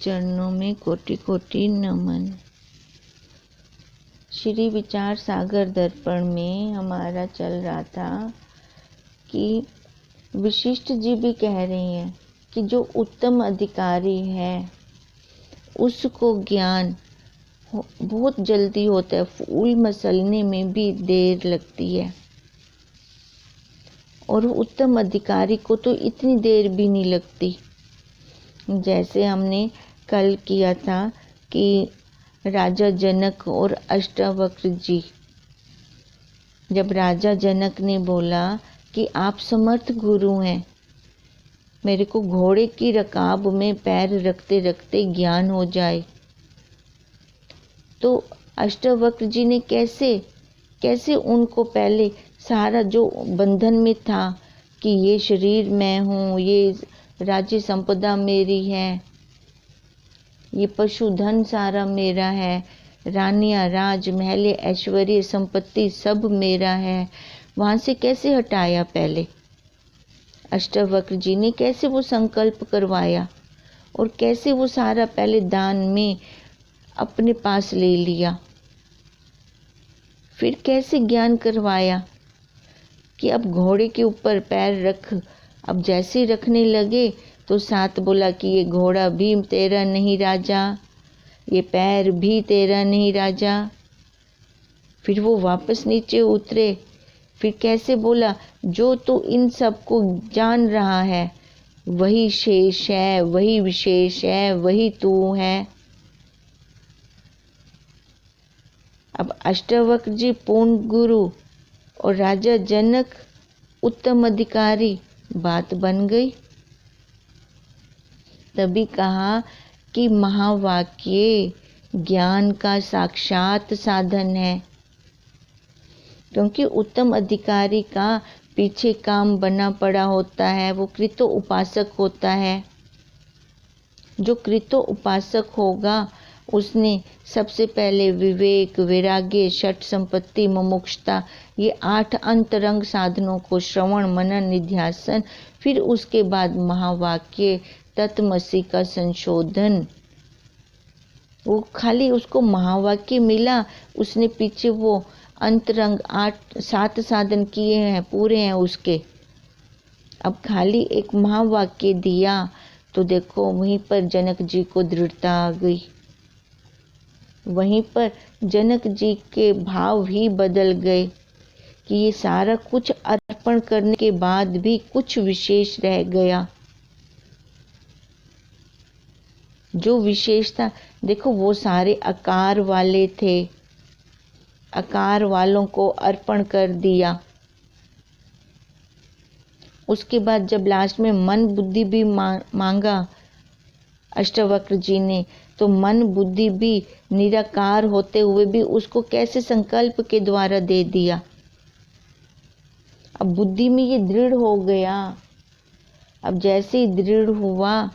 चरणों में कोटि कोटि नमन। श्री विचार सागर दर्पण में हमारा चल रहा था कि वशिष्ठ जी भी कह रही हैं कि जो उत्तम अधिकारी है उसको ज्ञान बहुत जल्दी होता है, फूल मसलने में भी देर लगती है। और उत्तम अधिकारी को तो इतनी देर भी नहीं लगती। जैसे हमने कल किया था कि राजा जनक और अष्टावक्र जी, जब राजा जनक ने बोला कि आप समर्थ गुरु हैं, मेरे को घोड़े की रकाब में पैर रखते रखते ज्ञान हो जाए, तो अष्टावक्र जी ने कैसे उनको पहले सारा जो बंधन में था कि ये शरीर मैं हूँ, ये राज्य संपदा मेरी है, ये पशुधन सारा मेरा है, रानियाँ राजमहल ऐश्वर्य संपत्ति सब मेरा है, वहाँ से कैसे हटाया पहले अष्टावक्र जी ने, कैसे वो संकल्प करवाया और कैसे वो सारा पहले दान में अपने पास ले लिया, फिर कैसे ज्ञान करवाया कि अब घोड़े के ऊपर पैर रख। अब जैसे रखने लगे तो साथ बोला कि ये घोड़ा भी तेरा नहीं राजा, ये पैर भी तेरा नहीं राजा। फिर वो वापस नीचे उतरे, फिर कैसे बोला जो तू इन सब को जान रहा है वही शेष है, वही विशेष है, वही तू है। अब अष्टावक्र जी पूर्ण गुरु और राजा जनक उत्तम अधिकारी, बात बन गई। तभी कहा कि महावाक्य ज्ञान का साक्षात साधन है, क्योंकि उत्तम अधिकारी का पीछे काम बना पड़ा होता है, वो कृतो उपासक होता है। जो कृतो उपासक होगा उसने सबसे पहले विवेक, वैराग्य, षट संपत्ति, मुमुक्षुता, ये 8 अंतरंग साधनों को श्रवण मनन निध्यासन, फिर उसके बाद महावाक्य तत्मसी का संशोधन। वो खाली उसको महावाक्य मिला, उसने पीछे वो अंतरंग 7 साधन किए हैं, पूरे हैं उसके। अब खाली एक महावाक्य दिया तो देखो वहीं पर जनक जी को दृढ़ता आ गई, वहीं पर जनक जी के भाव ही बदल गए कि ये सारा कुछ अर्पण करने के बाद भी कुछ विशेष रह गया। जो विशेषता देखो, वो सारे आकार वाले थे, आकार वालों को अर्पण कर दिया। उसके बाद जब लास्ट में मन बुद्धि भी मांगा अष्टावक्र जी ने, तो मन बुद्धि भी निराकार होते हुए भी उसको कैसे संकल्प के द्वारा दे दिया। अब बुद्धि में ये दृढ़ हो गया। अब जैसे ही दृढ़ हुआ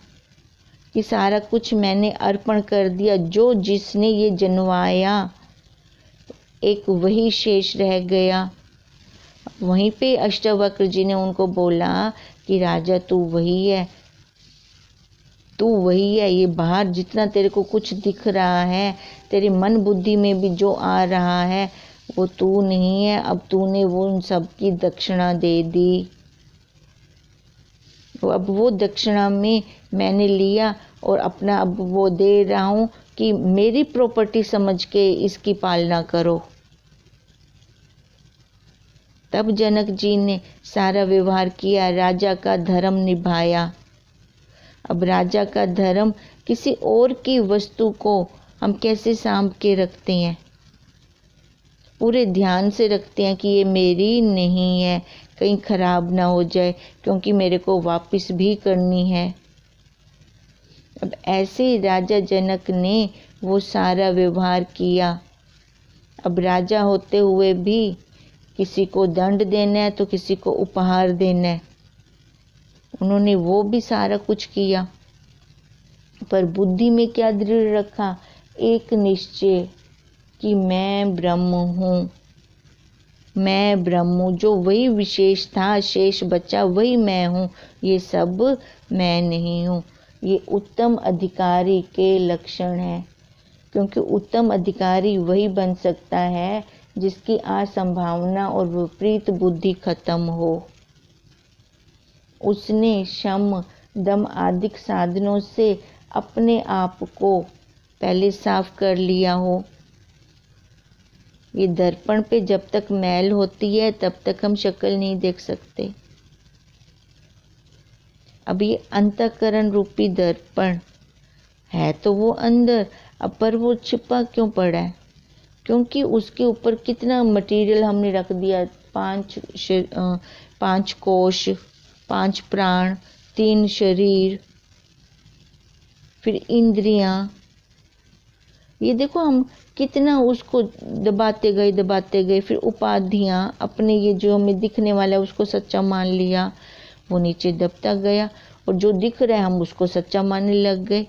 कि सारा कुछ मैंने अर्पण कर दिया, जो जिसने ये जन्माया एक वही शेष रह गया। वहीं पे अष्टावक्र जी ने उनको बोला कि राजा तू वही है, तू वही है, ये बाहर जितना तेरे को कुछ दिख रहा है, तेरे मन बुद्धि में भी जो आ रहा है वो तू नहीं है। अब तूने वो उन सब की दक्षिणा दे दी, अब वो दक्षिणा में मैंने लिया और अपना अब वो दे रहा हूँ कि मेरी प्रॉपर्टी समझ के इसकी पालना करो। तब जनक जी ने सारा व्यवहार किया, राजा का धर्म निभाया। अब राजा का धर्म किसी और की वस्तु को हम कैसे सांभ के रखते हैं, पूरे ध्यान से रखते हैं कि ये मेरी नहीं है, कहीं खराब ना हो जाए, क्योंकि मेरे को वापस भी करनी है। अब ऐसे ही राजा जनक ने वो सारा व्यवहार किया। अब राजा होते हुए भी किसी को दंड देना है तो किसी को उपहार देना है, उन्होंने वो भी सारा कुछ किया। पर बुद्धि में क्या दृढ़ रखा, एक निश्चय कि मैं ब्रह्म हूँ, मैं ब्रह्म हूँ, जो वही विशेष था शेष बचा वही मैं हूँ, ये सब मैं नहीं हूँ। ये उत्तम अधिकारी के लक्षण हैं, क्योंकि उत्तम अधिकारी वही बन सकता है जिसकी असंभावना और विपरीत बुद्धि खत्म हो। उसने शम दम आदि साधनों से अपने आप को पहले साफ कर लिया हो। ये दर्पण पे जब तक मैल होती है तब तक हम शक्ल नहीं देख सकते। अब ये अंतःकरण रूपी दर्पण है तो वो अंदर, अब पर वो छिपा क्यों पड़ा है? क्योंकि उसके ऊपर कितना मटेरियल हमने रख दिया, 5 कोश, 5 प्राण, 3 शरीर, फिर इंद्रियां। ये देखो हम कितना उसको दबाते गए, फिर उपाधियां, अपने ये जो हमें दिखने वाला है उसको सच्चा मान लिया, वो नीचे दबता गया, और जो दिख रहा है हम उसको सच्चा मानने लग गए।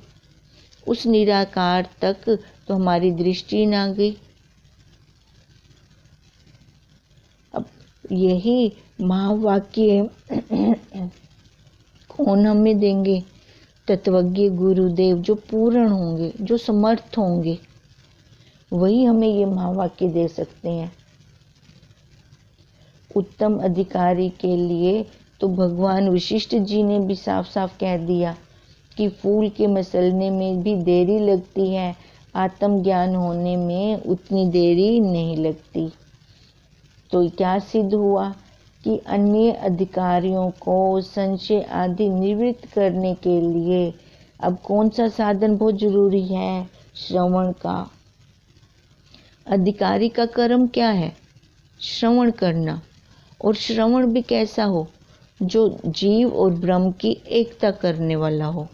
उस निराकार तक तो हमारी दृष्टि ना गई। अब यही महावाक्य कौन हमें देंगे? तत्वज्ञ गुरुदेव, जो पूर्ण होंगे, जो समर्थ होंगे, वही हमें ये महावाक्य दे सकते हैं। उत्तम अधिकारी के लिए तो भगवान वशिष्ठ जी ने भी साफ साफ कह दिया कि फूल के मसलने में भी देरी लगती है, आत्मज्ञान होने में उतनी देरी नहीं लगती। तो क्या सिद्ध हुआ कि अन्य अधिकारियों को संशय आदि निवृत्त करने के लिए अब कौन सा साधन बहुत जरूरी है? श्रवण का। अधिकारी का कर्म क्या है? श्रवण करना। और श्रवण भी कैसा हो? जो जीव और ब्रह्म की एकता करने वाला हो,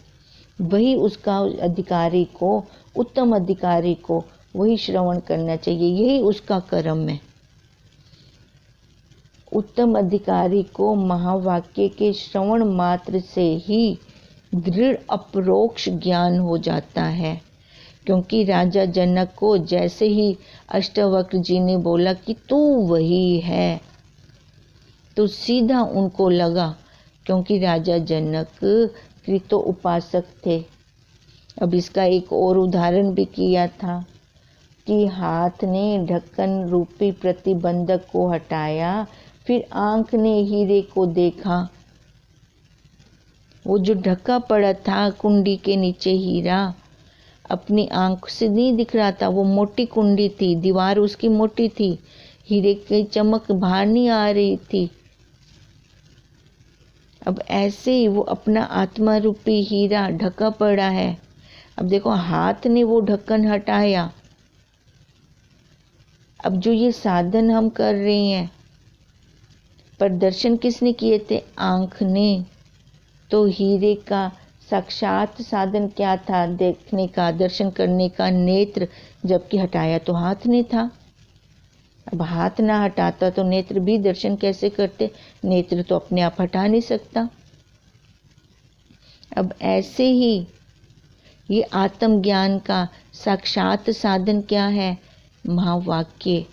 वही उसका अधिकारी को, उत्तम अधिकारी को वही श्रवण करना चाहिए। यही उसका कर्म है। उत्तम अधिकारी को महावाक्य के श्रवण मात्र से ही दृढ़ अपरोक्ष ज्ञान हो जाता है। क्योंकि राजा जनक को जैसे ही अष्टवक्र जी ने बोला कि तू वही है, तो सीधा उनको लगा, क्योंकि राजा जनक कृतो उपासक थे। अब इसका एक और उदाहरण भी किया था कि हाथ ने ढक्कन रूपी प्रतिबंधक को हटाया, फिर आंख ने हीरे को देखा। वो जो ढका पड़ा था कुंडी के नीचे हीरा, अपनी आंख से नहीं दिख रहा था, वो मोटी कुंडी थी, दीवार उसकी मोटी थी, हीरे की चमक बाहर नहीं आ रही थी। अब ऐसे ही वो अपना आत्मा रूपी हीरा ढका पड़ा है। अब देखो हाथ ने वो ढक्कन हटाया। अब जो ये साधन हम कर रहे हैं, प्रदर्शन किसने किए थे? आंख ने। तो हीरे का साक्षात साधन क्या था? देखने का, दर्शन करने का नेत्र, जबकि हटाया तो हाथ ने था। अब हाथ ना हटाता तो नेत्र भी दर्शन कैसे करते? नेत्र तो अपने आप हटा नहीं सकता। अब ऐसे ही ये आत्मज्ञान का साक्षात साधन क्या है? महावाक्य।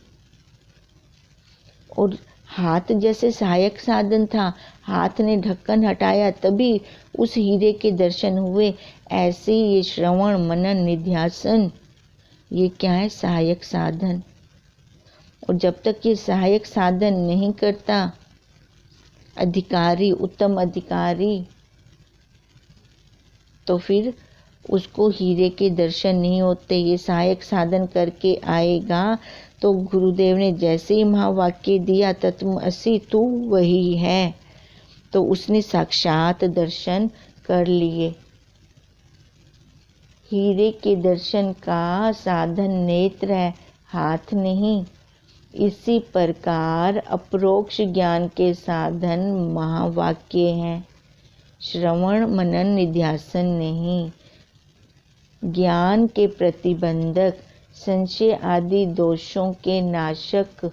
और हाथ जैसे सहायक साधन था, हाथ ने ढक्कन हटाया तभी उस हीरे के दर्शन हुए। ऐसे ही ये श्रवण मनन निध्यासन, ये क्या है? सहायक साधन। और जब तक ये सहायक साधन नहीं करता अधिकारी, उत्तम अधिकारी, तो फिर उसको हीरे के दर्शन नहीं होते। ये सहायक साधन करके आएगा तो गुरुदेव ने जैसे ही महावाक्य दिया तत्वमसि तू वही है, तो उसने साक्षात दर्शन कर लिए। हीरे के दर्शन का साधन नेत्र है, हाथ नहीं। इसी प्रकार अपरोक्ष ज्ञान के साधन महावाक्य हैं, श्रवण मनन निध्यासन नहीं। ज्ञान के प्रतिबंधक, संशय आदि दोषों के नाशक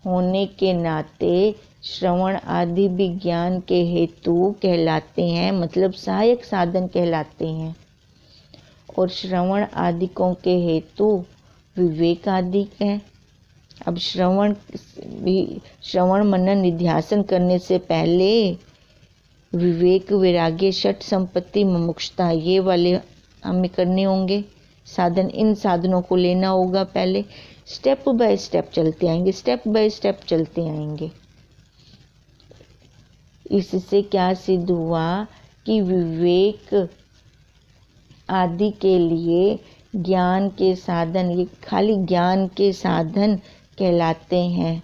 होने के नाते श्रवण आदि भी ज्ञान के हेतु कहलाते हैं, मतलब सहायक साधन कहलाते हैं। और श्रवण आदिकों के हेतु विवेक आदि हैं। अब श्रवण मनन निध्यासन करने से पहले विवेक, वैराग्य, षट संपत्ति, मुमुक्षुता, ये वाले हमें करने होंगे साधन। इन साधनों को लेना होगा पहले, स्टेप बाय स्टेप चलते आएंगे, स्टेप बाय स्टेप चलते आएंगे। इससे क्या सिद्ध हुआ कि विवेक आदि के लिए ज्ञान के साधन, ये खाली ज्ञान के साधन कहलाते हैं।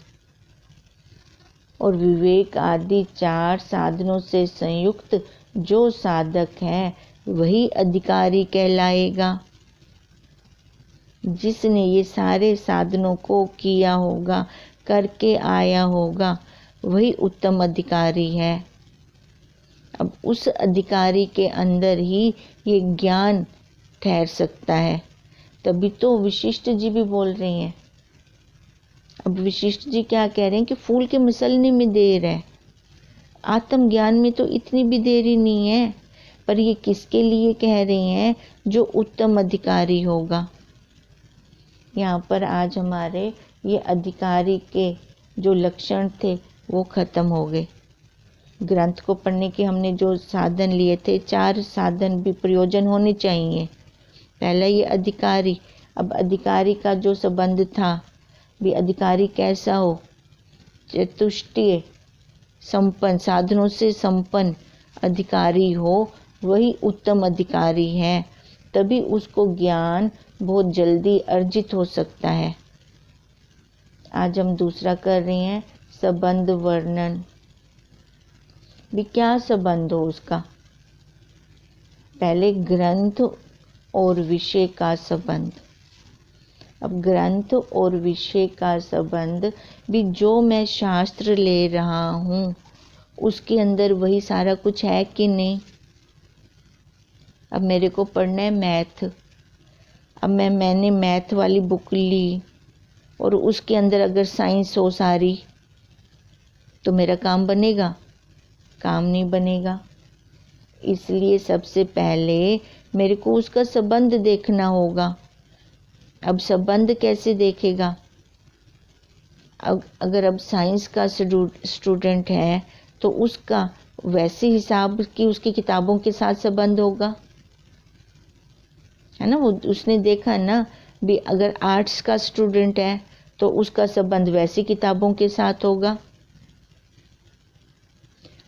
और विवेक आदि 4 साधनों से संयुक्त जो साधक है वही अधिकारी कहलाएगा। जिसने ये सारे साधनों को किया होगा, करके आया होगा, वही उत्तम अधिकारी है। अब उस अधिकारी के अंदर ही ये ज्ञान ठहर सकता है। तभी तो विशिष्ट जी भी बोल रही हैं। अब विशिष्ट जी क्या कह रहे हैं कि फूल के मसलने में देर है, आत्मज्ञान में तो इतनी भी देरी नहीं है। पर ये किसके लिए कह रहे हैं? जो उत्तम अधिकारी होगा। यहाँ पर आज हमारे ये अधिकारी के जो लक्षण थे वो खत्म हो गए। ग्रंथ को पढ़ने के हमने जो साधन लिए थे, 4 साधन भी प्रयोजन होने चाहिए। पहला ये अधिकारी। अब अधिकारी का जो संबंध था भी, अधिकारी कैसा हो? चतुष्टय संपन्न, साधनों से संपन्न अधिकारी हो, वही उत्तम अधिकारी है। तभी उसको ज्ञान बहुत जल्दी अर्जित हो सकता है। आज हम दूसरा कर रहे हैं संबंध वर्णन। भी क्या संबंध हो उसका? पहले ग्रंथ और विषय का संबंध। अब ग्रंथ और विषय का संबंध भी, जो मैं शास्त्र ले रहा हूँ उसके अंदर वही सारा कुछ है कि नहीं। अब मेरे को पढ़ना है मैथ। अब मैंने मैथ वाली बुक ली और उसके अंदर अगर साइंस हो सारी, तो मेरा काम बनेगा? काम नहीं बनेगा। इसलिए सबसे पहले मेरे को उसका संबंध देखना होगा। अब संबंध कैसे देखेगा? अगर अब साइंस का स्टूडेंट है तो उसका वैसे हिसाब की उसकी किताबों के साथ संबंध होगा, है ना। वो उसने देखा ना भी, अगर आर्ट्स का स्टूडेंट है तो उसका संबंध वैसी किताबों के साथ होगा।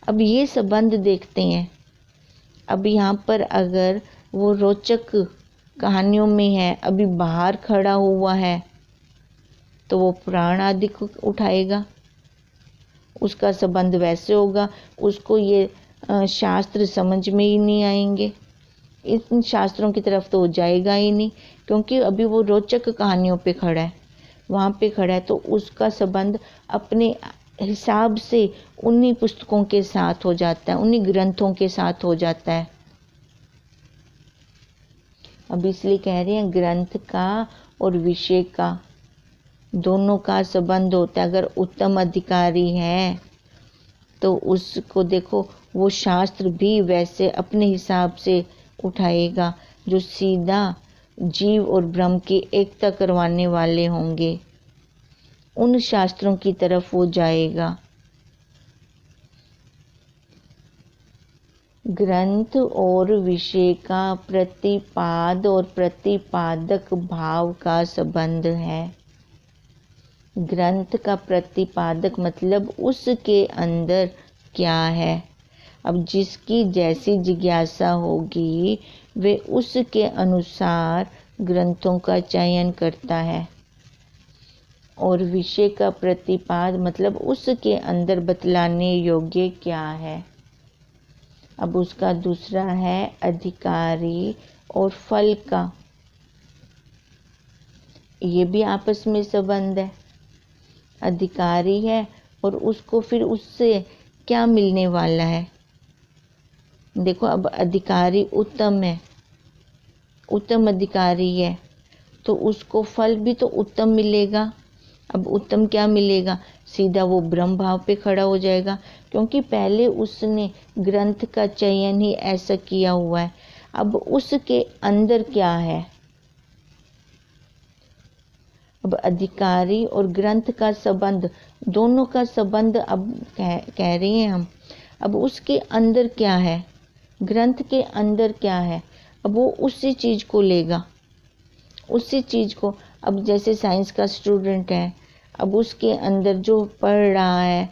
अब ये संबंध देखते हैं। अब यहाँ पर अगर वो रोचक कहानियों में है, अभी बाहर खड़ा हुआ है, तो वो पुराण आदि को उठाएगा, उसका संबंध वैसे होगा। उसको ये शास्त्र समझ में ही नहीं आएंगे, इन शास्त्रों की तरफ तो वो जाएगा ही नहीं, क्योंकि अभी वो रोचक कहानियों पे खड़ा है, वहाँ पे खड़ा है। तो उसका संबंध अपने हिसाब से उन्हीं पुस्तकों के साथ हो जाता है, उन्हीं ग्रंथों के साथ हो जाता है। अब इसलिए कह रहे हैं ग्रंथ का और विषय का दोनों का संबंध होता है। अगर उत्तम अधिकारी है तो उसको देखो, वो शास्त्र भी वैसे अपने हिसाब से उठाएगा, जो सीधा जीव और ब्रह्म की एकता करवाने वाले होंगे, उन शास्त्रों की तरफ वो जाएगा। ग्रंथ और विषय का प्रतिपाद और प्रतिपादक भाव का संबंध है। ग्रंथ का प्रतिपादक मतलब उसके अंदर क्या है। अब जिसकी जैसी जिज्ञासा होगी वे उसके अनुसार ग्रंथों का चयन करता है। और विषय का प्रतिपाद मतलब उसके अंदर बतलाने योग्य क्या है। अब उसका दूसरा है अधिकारी और फल का। ये भी आपस में संबंध है। अधिकारी है और उसको फिर उससे क्या मिलने वाला है। देखो, अब अधिकारी उत्तम है, उत्तम अधिकारी है, तो उसको फल भी तो उत्तम मिलेगा। अब उत्तम क्या मिलेगा? सीधा वो ब्रह्म भाव पे खड़ा हो जाएगा, क्योंकि पहले उसने ग्रंथ का चयन ही ऐसा किया हुआ है। अब उसके अंदर क्या है। अब अधिकारी और ग्रंथ का संबंध, दोनों का संबंध अब कह रहे हैं हम। अब उसके अंदर क्या है, ग्रंथ के अंदर क्या है, अब वो उसी चीज़ को लेगा, उसी चीज़ को। अब जैसे साइंस का स्टूडेंट है, अब उसके अंदर जो पढ़ रहा है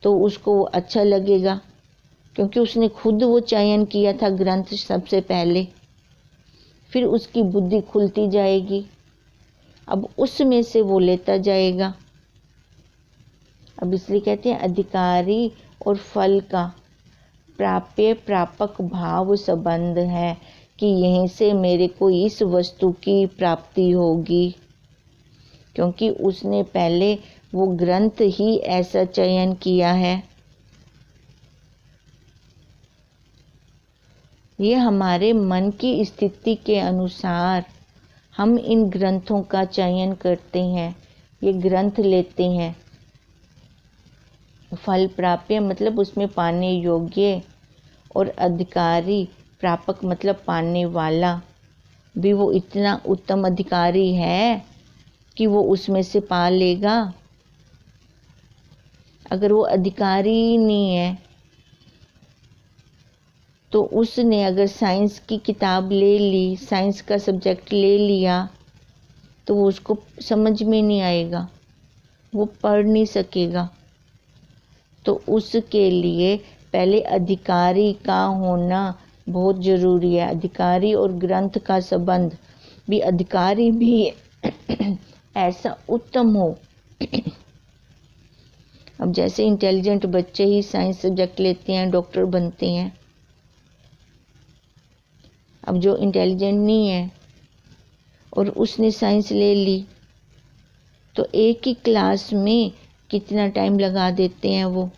तो उसको वो अच्छा लगेगा, क्योंकि उसने खुद वो चयन किया था ग्रंथ सबसे पहले। फिर उसकी बुद्धि खुलती जाएगी, अब उसमें से वो लेता जाएगा। अब इसलिए कहते हैं अधिकारी और फल का प्राप्य प्रापक भाव संबंध है, कि यहीं से मेरे को इस वस्तु की प्राप्ति होगी, क्योंकि उसने पहले वो ग्रंथ ही ऐसा चयन किया है। ये हमारे मन की स्थिति के अनुसार हम इन ग्रंथों का चयन करते हैं, ये ग्रंथ लेते हैं। फल प्राप्य मतलब उसमें पाने योग्य, और अधिकारी प्रापक मतलब पाने वाला भी वो इतना उत्तम अधिकारी है कि वो उसमें से पा लेगा। अगर वो अधिकारी ही नहीं है तो उसने अगर साइंस की किताब ले ली, साइंस का सब्जेक्ट ले लिया, तो वो उसको समझ में नहीं आएगा, वो पढ़ नहीं सकेगा। तो उसके लिए पहले अधिकारी का होना बहुत ज़रूरी है। अधिकारी और ग्रंथ का संबंध भी, अधिकारी भी ऐसा उत्तम हो। अब जैसे इंटेलिजेंट बच्चे ही साइंस सब्जेक्ट लेते हैं, डॉक्टर बनते हैं। अब जो इंटेलिजेंट नहीं है और उसने साइंस ले ली, तो एक ही क्लास में कितना टाइम लगा देते हैं वो।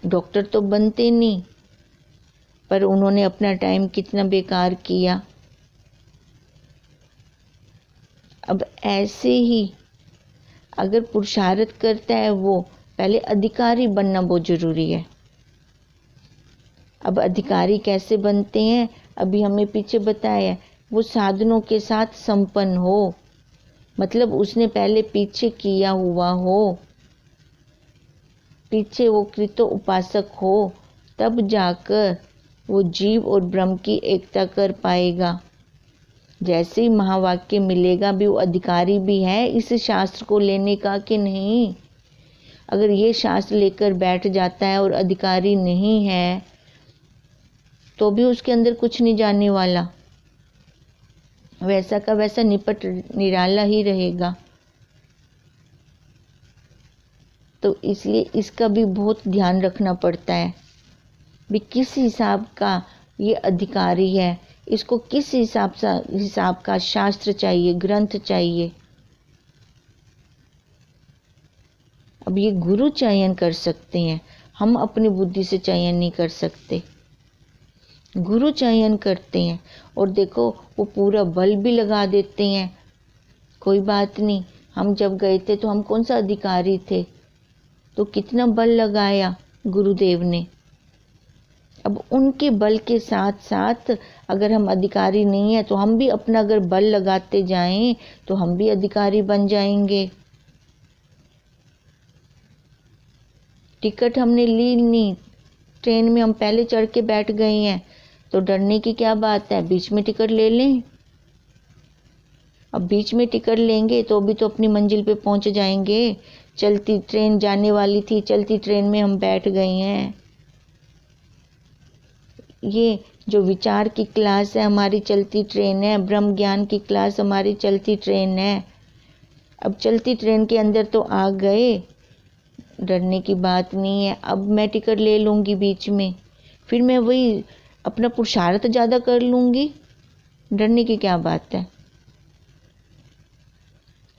डॉक्टर तो बनते नहीं, पर उन्होंने अपना टाइम कितना बेकार किया। अब ऐसे ही अगर पुरुषार्थ करता है वो, पहले अधिकारी बनना बहुत ज़रूरी है। अब अधिकारी कैसे बनते हैं, अभी हमें पीछे बताया, वो साधनों के साथ संपन्न हो, मतलब उसने पहले पीछे किया हुआ हो, पीछे वो कृत उपासक हो, तब जाकर वो जीव और ब्रह्म की एकता कर पाएगा। जैसे ही महावाक्य मिलेगा भी वो अधिकारी भी है इस शास्त्र को लेने का कि नहीं। अगर ये शास्त्र लेकर बैठ जाता है और अधिकारी नहीं है तो भी उसके अंदर कुछ नहीं जाने वाला, वैसा का वैसा निपट निराला ही रहेगा। तो इसलिए इसका भी बहुत ध्यान रखना पड़ता है भी किस हिसाब का ये अधिकारी है, इसको किस हिसाब का शास्त्र चाहिए, ग्रंथ चाहिए। अब ये गुरु चयन कर सकते हैं, हम अपनी बुद्धि से चयन नहीं कर सकते, गुरु चयन करते हैं। और देखो वो पूरा बल भी लगा देते हैं। कोई बात नहीं, हम जब गए थे तो हम कौन सा अधिकारी थे, तो कितना बल लगाया गुरुदेव ने। अब उनके बल के साथ साथ अगर हम अधिकारी नहीं है तो हम भी अपना अगर बल लगाते जाएं तो हम भी अधिकारी बन जाएंगे। टिकट हमने ली नहीं, ट्रेन में हम पहले चढ़ के बैठ गए हैं, तो डरने की क्या बात है, बीच में टिकट ले लें। अब बीच में टिकट लेंगे तो भी तो अपनी मंजिल पे पहुंच जाएंगे। चलती ट्रेन जाने वाली थी, चलती ट्रेन में हम बैठ गए हैं। ये जो विचार की क्लास है हमारी चलती ट्रेन है, ब्रह्म ज्ञान की क्लास हमारी चलती ट्रेन है। अब चलती ट्रेन के अंदर तो आ गए, डरने की बात नहीं है। अब मैं टिकट ले लूँगी बीच में, फिर मैं वही अपना पुरुषार्थ ज़्यादा कर लूँगी, डरने की क्या बात है।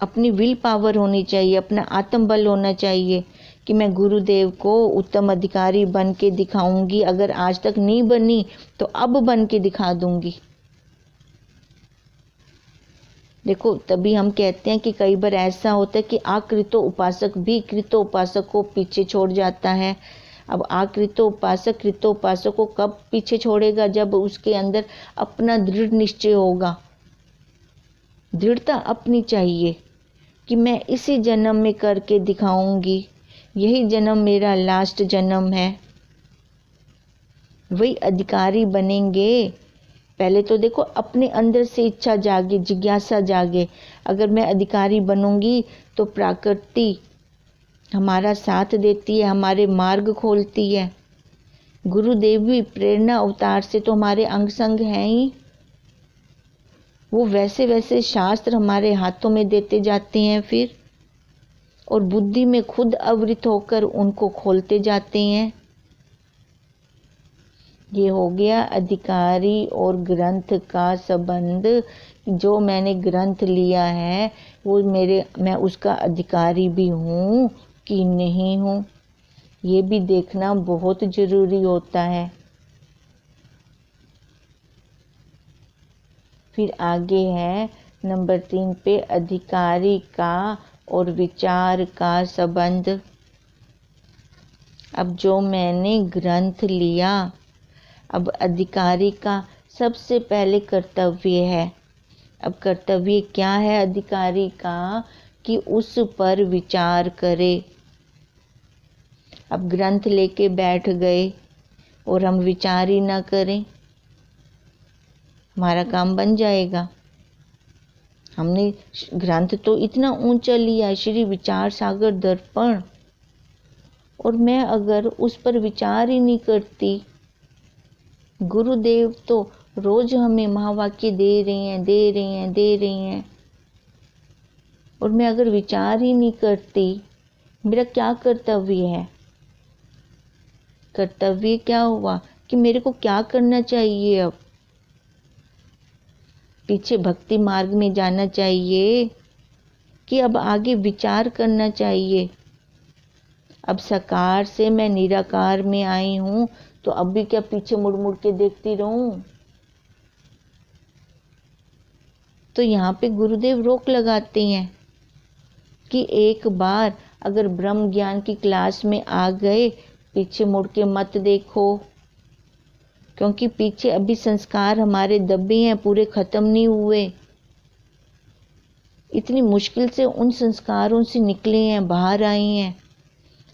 अपनी विल पावर होनी चाहिए, अपना आत्मबल होना चाहिए कि मैं गुरुदेव को उत्तम अधिकारी बन के दिखाऊंगी। अगर आज तक नहीं बनी तो अब बन के दिखा दूंगी। देखो तभी हम कहते हैं कि कई बार ऐसा होता है कि आकृतो उपासक भी कृतो उपासक को पीछे छोड़ जाता है। अब आकृतो उपासक कृतो उपासक को कब पीछे छोड़ेगा, जब उसके अंदर अपना दृढ़ निश्चय होगा। दृढ़ता अपनी चाहिए कि मैं इसी जन्म में करके दिखाऊंगी, यही जन्म मेरा लास्ट जन्म है, वही अधिकारी बनेंगे। पहले तो देखो अपने अंदर से इच्छा जागे, जिज्ञासा जागे। अगर मैं अधिकारी बनूंगी तो प्रकृति हमारा साथ देती है, हमारे मार्ग खोलती है। गुरुदेव भी प्रेरणा अवतार से तो हमारे अंग संग हैं ही, वो वैसे वैसे शास्त्र हमारे हाथों में देते जाते हैं फिर, और बुद्धि में खुद आवृत होकर उनको खोलते जाते हैं। ये हो गया अधिकारी और ग्रंथ का संबंध। जो मैंने ग्रंथ लिया है वो मैं उसका अधिकारी भी हूँ कि नहीं हूँ, ये भी देखना बहुत जरूरी होता है। फिर आगे है नंबर 3 पे अधिकारी का और विचार का संबंध। अब जो मैंने ग्रंथ लिया, अब अधिकारी का सबसे पहले कर्तव्य है। अब कर्तव्य क्या है अधिकारी का, कि उस पर विचार करे। अब ग्रंथ लेके बैठ गए और हम विचार ही ना करें, हमारा काम बन जाएगा। हमने ग्रंथ तो इतना ऊंचा लिया, श्री विचार सागर दर्पण, और मैं अगर उस पर विचार ही नहीं करती, गुरुदेव तो रोज हमें महावाक्य दे रही हैं, और मैं अगर विचार ही नहीं करती, मेरा क्या कर्तव्य है? कर्तव्य क्या हुआ कि मेरे को क्या करना चाहिए? अब पीछे भक्ति मार्ग में जाना चाहिए कि अब आगे विचार करना चाहिए। अब साकार से मैं निराकार में आई हूं, तो अब भी क्या पीछे मुड़ मुड़ के देखती रहूं? तो यहाँ पे गुरुदेव रोक लगाते हैं कि एक बार अगर ब्रह्म ज्ञान की क्लास में आ गए, पीछे मुड़ के मत देखो, क्योंकि पीछे अभी संस्कार हमारे दबे हैं, पूरे खत्म नहीं हुए। इतनी मुश्किल से उन संस्कारों से निकले हैं, बाहर आए हैं।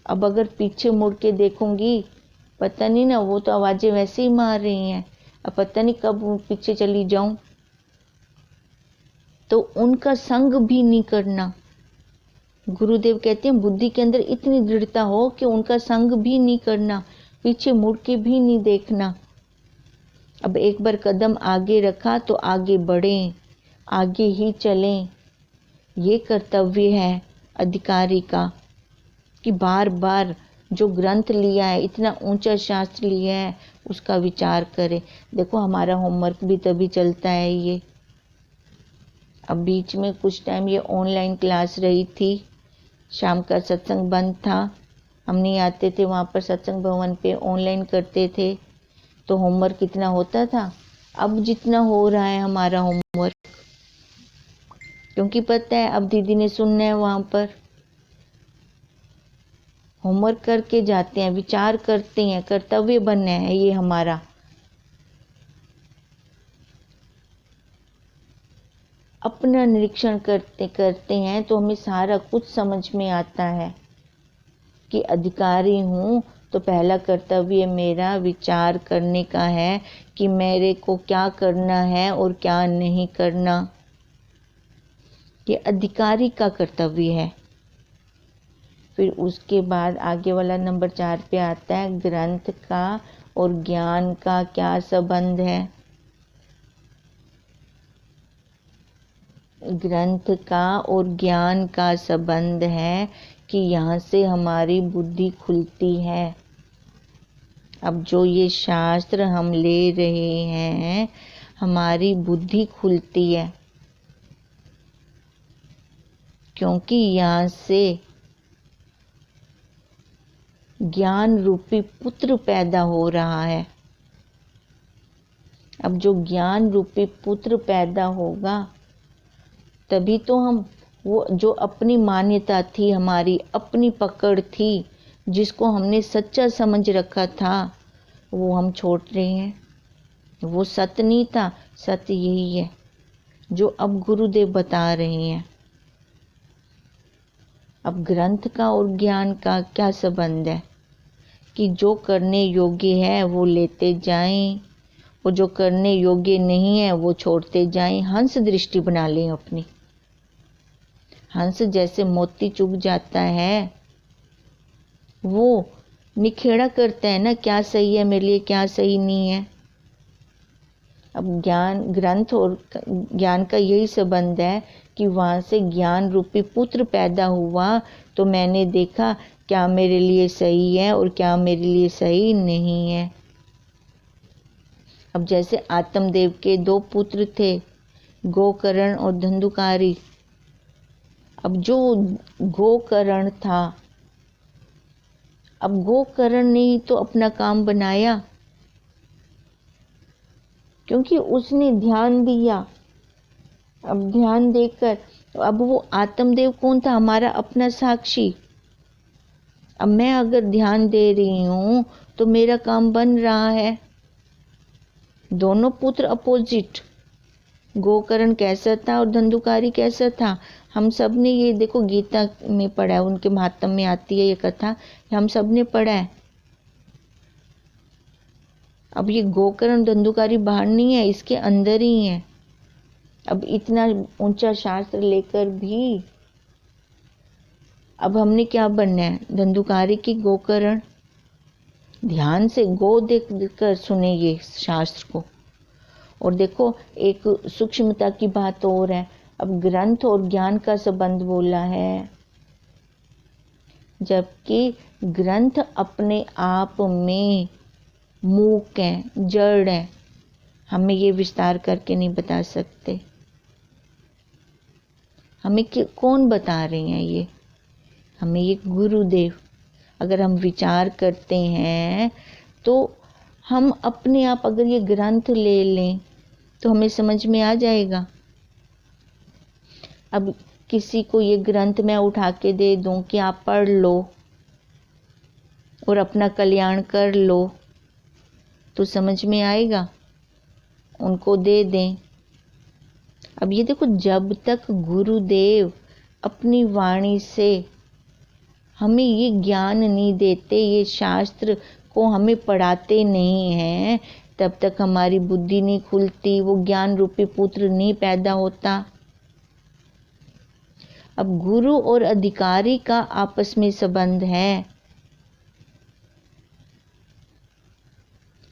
अब अगर पीछे मुड़ के देखूंगी, पता नहीं ना, वो तो आवाजें वैसे ही मार रही हैं, अब पता नहीं कब पीछे चली जाऊं। तो उनका संग भी नहीं करना। गुरुदेव कहते हैं बुद्धि के अंदर इतनी दृढ़ता हो कि उनका संग भी नहीं करना, पीछे मुड़ के भी नहीं देखना। अब एक बार कदम आगे रखा तो आगे बढ़ें, आगे ही चलें। ये कर्तव्य है अधिकारी का कि बार बार जो ग्रंथ लिया है, इतना ऊंचा शास्त्र लिया है, उसका विचार करें। देखो हमारा होमवर्क भी तभी चलता है ये। अब बीच में कुछ टाइम ये ऑनलाइन क्लास रही थी, शाम का सत्संग बंद था, हम नहीं आते थे वहाँ पर सत्संग भवन पे, ऑनलाइन करते थे, तो होमवर्क कितना होता था। अब जितना हो रहा है हमारा होमवर्क, क्योंकि पता है अब दीदी ने सुनना है, वहाँ पर होमवर्क करके जाते हैं, विचार करते हैं, कर्तव्य बनना है ये हमारा। अपना निरीक्षण करते करते हैं तो हमें सारा कुछ समझ में आता है कि अधिकारी हूँ, तो पहला कर्तव्य मेरा विचार करने का है कि मेरे को क्या करना है और क्या नहीं करना। ये अधिकारी का कर्तव्य है। फिर उसके बाद आगे वाला नंबर 4 पे आता है ग्रंथ का और ज्ञान का क्या संबंध है। ग्रंथ का और ज्ञान का संबंध है कि यहाँ से हमारी बुद्धि खुलती है। अब जो ये शास्त्र हम ले रहे हैं, हमारी बुद्धि खुलती है, क्योंकि यहाँ से ज्ञान रूपी पुत्र पैदा हो रहा है। अब जो ज्ञान रूपी पुत्र पैदा होगा, तभी तो हम वो जो अपनी मान्यता थी, हमारी अपनी पकड़ थी, जिसको हमने सच्चा समझ रखा था, वो हम छोड़ रहे हैं। वो सत्य नहीं था, सत्य यही है जो अब गुरुदेव बता रहे हैं। अब ग्रंथ का और ज्ञान का क्या संबंध है कि जो करने योग्य है वो लेते जाएं और जो करने योग्य नहीं है वो छोड़ते जाएं। हंस दृष्टि बना लें अपनी। हंस जैसे मोती चुग जाता है, वो निखेड़ा करता है ना, क्या सही है मेरे लिए, क्या सही नहीं है। अब ज्ञान, ग्रंथ और ज्ञान का यही संबंध है कि वहाँ से ज्ञान रूपी पुत्र पैदा हुआ तो मैंने देखा क्या मेरे लिए सही है और क्या मेरे लिए सही नहीं है। अब जैसे आत्मदेव के 2 पुत्र थे, गोकर्ण और धंधुकारी। अब जो गोकर्ण था, अब गोकर्ण ने ही तो अपना काम बनाया, क्योंकि उसने ध्यान दिया। अब ध्यान देकर, अब वो आत्मदेव कौन था? हमारा अपना साक्षी। अब मैं अगर ध्यान दे रही हूँ तो मेरा काम बन रहा है। दोनों पुत्र अपोजिट, गोकर्ण कैसा था और धंधुकारी कैसा था। हम सब ने ये देखो गीता में पढ़ा है, उनके महात्म्य में आती है ये कथा, हम सब ने पढ़ा है। अब ये गोकर्ण धंधुकारी बाहर नहीं है, इसके अंदर ही है। अब इतना ऊंचा शास्त्र लेकर भी अब हमने क्या बनना है, धंधुकारी की गोकर्ण? ध्यान से गो देख कर सुने ये शास्त्र को। और देखो एक सूक्ष्मता की बात और है, अब ग्रंथ और ज्ञान का संबंध बोला है, जबकि ग्रंथ अपने आप में मूक है, जड़ है। हमें ये विस्तार करके नहीं बता सकते। हमें कौन बता रहे हैं ये? हमें ये गुरुदेव। अगर हम विचार करते हैं तो हम अपने आप अगर ये ग्रंथ ले लें तो हमें समझ में आ जाएगा। अब किसी को ये ग्रंथ मैं उठा के दे दूं कि आप पढ़ लो और अपना कल्याण कर लो, तो समझ में आएगा? उनको दे दें। अब ये देखो, जब तक गुरुदेव अपनी वाणी से हमें ये ज्ञान नहीं देते, ये शास्त्र को हमें पढ़ाते नहीं हैं, तब तक हमारी बुद्धि नहीं खुलती, वो ज्ञान रूपी पुत्र नहीं पैदा होता। अब गुरु और अधिकारी का आपस में संबंध है।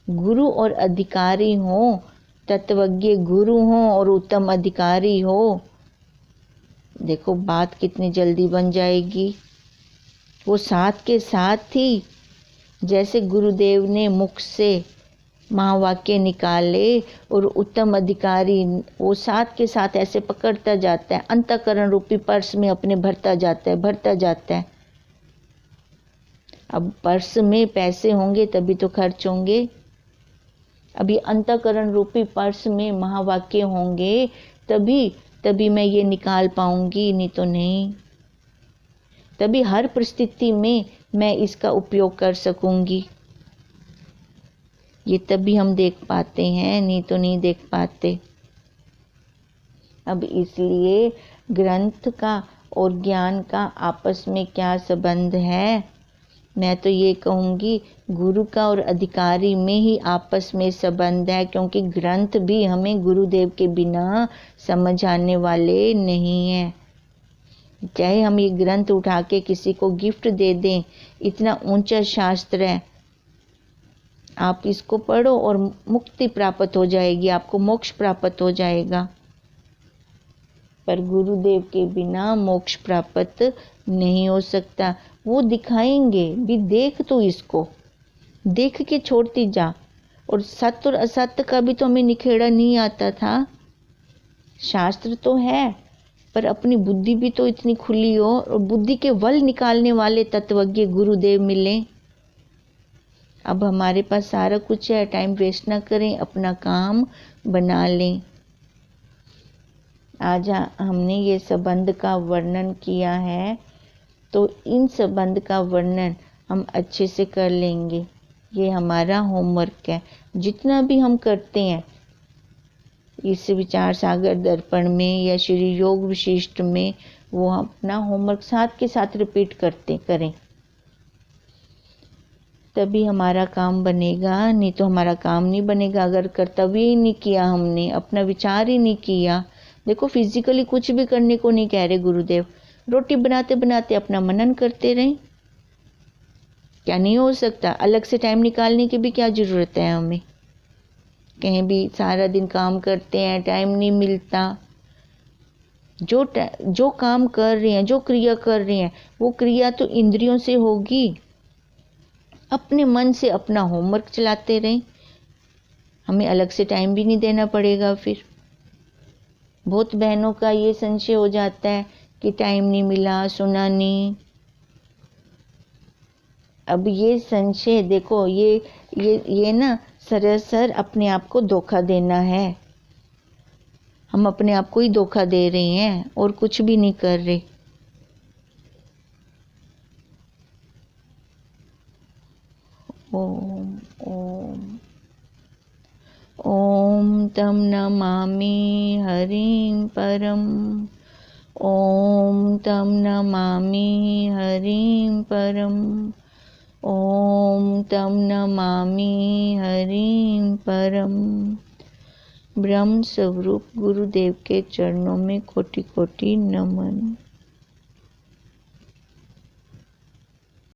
गुरु और अधिकारी हो, तत्वज्ञ गुरु हो और उत्तम अधिकारी हो, देखो बात कितनी जल्दी बन जाएगी। वो साथ के साथ ही, जैसे गुरुदेव ने मुख से महावाक्य निकाले और उत्तम अधिकारी वो साथ के साथ ऐसे पकड़ता जाता है, अंतःकरण रूपी पर्स में अपने भरता जाता है, भरता जाता है। अब पर्स में पैसे होंगे तभी तो खर्च होंगे। अभी अंतःकरण रूपी पर्स में महावाक्य होंगे तभी मैं ये निकाल पाऊंगी, नहीं तो नहीं। तभी हर परिस्थिति में मैं इसका उपयोग कर सकूंगी। ये तभी हम देख पाते हैं, नहीं तो नहीं देख पाते। अब इसलिए ग्रंथ का और ज्ञान का आपस में क्या संबंध है? मैं तो ये कहूँगी गुरु का और अधिकारी में ही आपस में संबंध है, क्योंकि ग्रंथ भी हमें गुरुदेव के बिना समझ आने वाले नहीं हैं। चाहे हम ये ग्रंथ उठा के किसी को गिफ्ट दे दें, इतना ऊंचा शास्त्र है, आप इसको पढ़ो और मुक्ति प्राप्त हो जाएगी, आपको मोक्ष प्राप्त हो जाएगा। पर गुरुदेव के बिना मोक्ष प्राप्त नहीं हो सकता। वो दिखाएंगे भी, देख तो इसको, देख के छोड़ती जा। और सत्य और असत्य का भी तो हमें निखेड़ा नहीं आता था। शास्त्र तो है, पर अपनी बुद्धि भी तो इतनी खुली हो, और बुद्धि के वल निकालने वाले तत्वज्ञ गुरुदेव मिले। अब हमारे पास सारा कुछ है, टाइम वेस्ट ना करें, अपना काम बना लें। आज हमने ये संबंध का वर्णन किया है, तो इन संबंध का वर्णन हम अच्छे से कर लेंगे। ये हमारा होमवर्क है। जितना भी हम करते हैं इस विचार सागर दर्पण में या श्री योग विशिष्ट में, वो अपना होमवर्क साथ के साथ रिपीट करें, तभी हमारा काम बनेगा, नहीं तो हमारा काम नहीं बनेगा। अगर कर्तव्य ही नहीं किया हमने, अपना विचार ही नहीं किया, देखो फिजिकली कुछ भी करने को नहीं कह रहे गुरुदेव, रोटी बनाते बनाते अपना मनन करते रहें, क्या नहीं हो सकता? अलग से टाइम निकालने की भी क्या ज़रूरत है हमें? कहीं भी सारा दिन काम करते हैं, टाइम नहीं मिलता। जो काम कर रहे हैं, जो क्रिया कर रहे हैं, वो क्रिया तो इंद्रियों से होगी। अपने मन से अपना होमवर्क चलाते रहें, हमें अलग से टाइम भी नहीं देना पड़ेगा। फिर बहुत बहनों का ये संशय हो जाता है कि टाइम नहीं मिला, सुना नहीं। अब ये संशय देखो, ये ना सरासर अपने आप को धोखा देना है। हम अपने आप को ही धोखा दे रहे हैं और कुछ भी नहीं कर रहे। ओम ओम ओम तं नमामि हरिं परम। ओम तं नमामि हरिं परम। ओम तं नमामि हरिं परम। ब्रह्म स्वरूप गुरुदेव के चरणों में कोटि कोटि नमन।